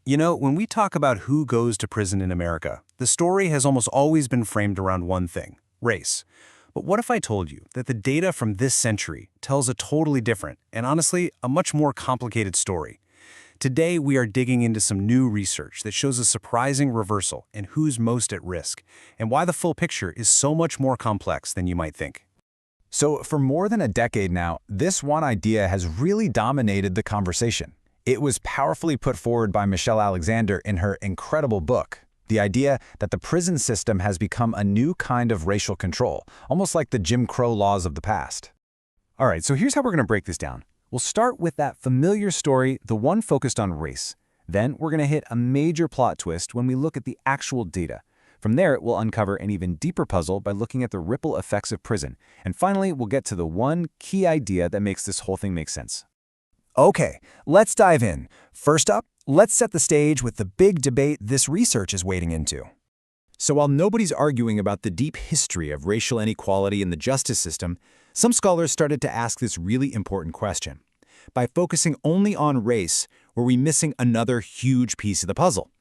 You know, when we talk about who goes to prison in America, the story has almost always been framed around one thing: race. But what if I told you that the data from this century tells a totally different, and honestly, a much more complicated story? Today, we are digging into some new research that shows a surprising reversal in who's most at risk, and why the full picture is so much more complex than you might think. So for more than a decade now, this one idea has really dominated the conversation. It was powerfully put forward by Michelle Alexander in her incredible book, the idea that the prison system has become a new kind of racial control, almost like the Jim Crow laws of the past. All right, so here's how we're going to break this down. We'll start with that familiar story, the one focused on race. Then we're going to hit a major plot twist when we look at the actual data. From there, we'll uncover an even deeper puzzle by looking at the ripple effects of prison. And finally, we'll get to the one key idea that makes this whole thing make sense. Okay, let's dive in. First up, let's set the stage with the big debate this research is wading into. So while nobody's arguing about the deep history of racial inequality in the justice system, some scholars started to ask this really important question. By focusing only on race, were we missing another huge piece of the puzzle?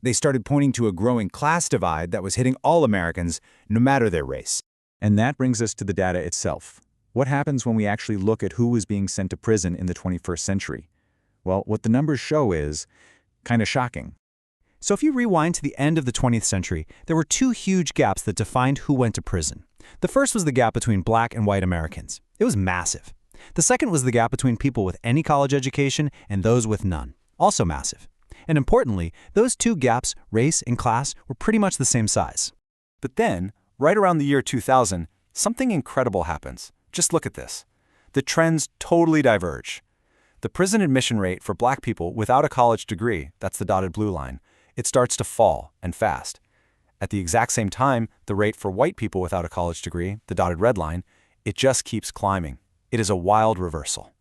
They started pointing to a growing class divide that was hitting all Americans, no matter their race. And that brings us to the data itself. What happens when we actually look at who is being sent to prison in the 21st century? Well, what the numbers show is kind of shocking. So if you rewind to the end of the 20th century, there were two huge gaps that defined who went to prison. The first was the gap between black and white Americans. It was massive. The second was the gap between people with any college education and those with none. Also massive. And importantly, those two gaps, race and class, were pretty much the same size. But then, right around the year 2000, something incredible happens. Just look at this. The trends totally diverge. The prison admission rate for black people without a college degree, that's the dotted blue line, it starts to fall, and fast. At the exact same time, the rate for white people without a college degree, the dotted red line, it just keeps climbing. It is a wild reversal.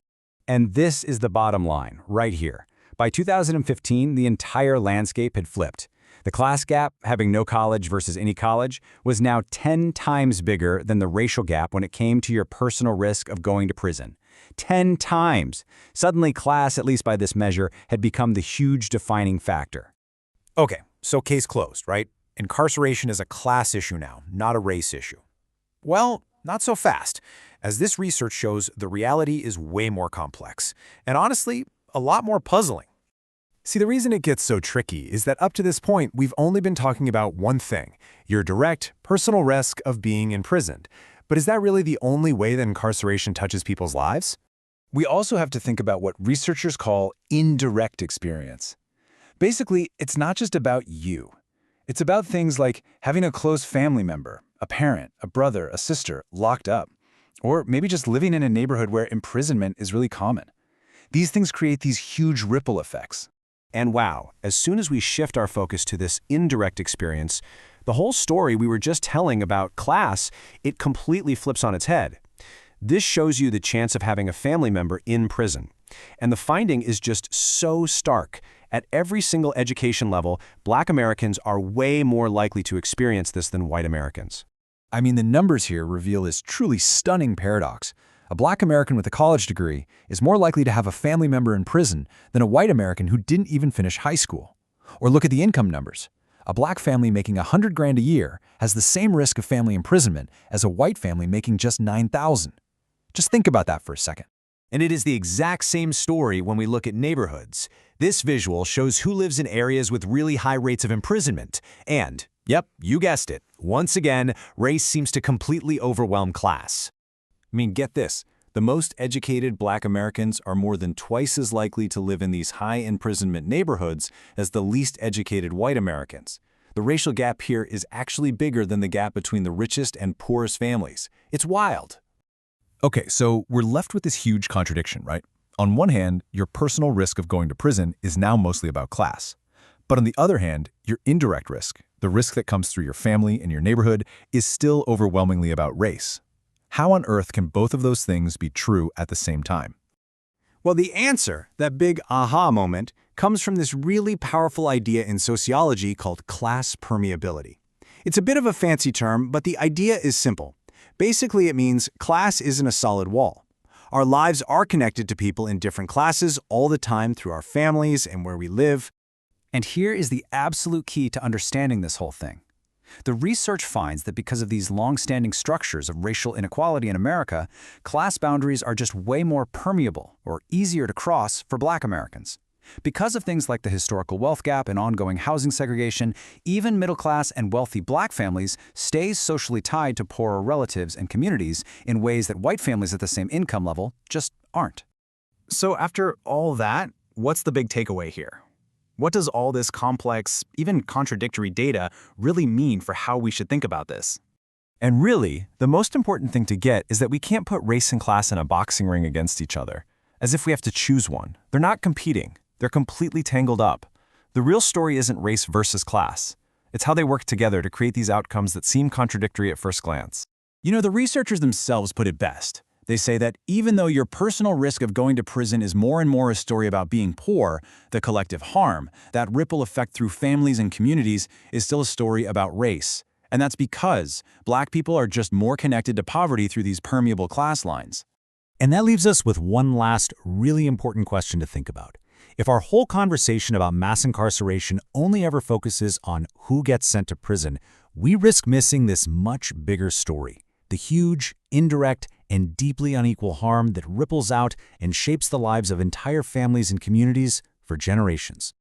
And this is the bottom line, right here. By 2015, the entire landscape had flipped. The class gap, having no college versus any college, was now 10 times bigger than the racial gap when it came to your personal risk of going to prison. 10 times! Suddenly, class, at least by this measure, had become the huge defining factor. Okay, so case closed, right? Incarceration is a class issue now, not a race issue. Well, not so fast. As this research shows, the reality is way more complex. And honestly, a lot more puzzling. See, the reason it gets so tricky is that up to this point, we've only been talking about one thing: your direct, personal risk of being imprisoned. But is that really the only way that incarceration touches people's lives? We also have to think about what researchers call indirect experience. Basically, it's not just about you. It's about things like having a close family member, a parent, a brother, a sister, locked up. Or maybe just living in a neighborhood where imprisonment is really common. These things create these huge ripple effects. And wow, as soon as we shift our focus to this indirect experience, the whole story we were just telling about class, it completely flips on its head. This shows you the chance of having a family member in prison. And the finding is just so stark. At every single education level, black Americans are way more likely to experience this than white Americans. I mean, the numbers here reveal this truly stunning paradox. A black American with a college degree is more likely to have a family member in prison than a white American who didn't even finish high school. Or look at the income numbers. A black family making $100,000 a year has the same risk of family imprisonment as a white family making just $9,000. Just think about that for a second. And it is the exact same story when we look at neighborhoods. This visual shows who lives in areas with really high rates of imprisonment. And, yep, you guessed it, once again, race seems to completely overwhelm class. I mean, get this. The most educated black Americans are more than twice as likely to live in these high imprisonment neighborhoods as the least educated white Americans. The racial gap here is actually bigger than the gap between the richest and poorest families. It's wild. Okay, so we're left with this huge contradiction, right? On one hand, your personal risk of going to prison is now mostly about class. But on the other hand, your indirect risk, the risk that comes through your family and your neighborhood, is still overwhelmingly about race. How on earth can both of those things be true at the same time? Well, the answer, that big aha moment, comes from this really powerful idea in sociology called class permeability. It's a bit of a fancy term, but the idea is simple. Basically, it means class isn't a solid wall. Our lives are connected to people in different classes all the time through our families and where we live. And here is the absolute key to understanding this whole thing. The research finds that because of these long-standing structures of racial inequality in America, class boundaries are just way more permeable or easier to cross for Black Americans. Because of things like the historical wealth gap and ongoing housing segregation, even middle-class and wealthy Black families stay socially tied to poorer relatives and communities in ways that white families at the same income level just aren't. So after all that, what's the big takeaway here? What does all this complex, even contradictory data really mean for how we should think about this? And really, the most important thing to get is that we can't put race and class in a boxing ring against each other, as if we have to choose one. They're not competing. They're completely tangled up. The real story isn't race versus class. It's how they work together to create these outcomes that seem contradictory at first glance. You know, the researchers themselves put it best. They say that even though your personal risk of going to prison is more and more a story about being poor, the collective harm, that ripple effect through families and communities, is still a story about race. And that's because Black people are just more connected to poverty through these permeable class lines. And that leaves us with one last really important question to think about. If our whole conversation about mass incarceration only ever focuses on who gets sent to prison, we risk missing this much bigger story. The huge, indirect, and deeply unequal harm that ripples out and shapes the lives of entire families and communities for generations.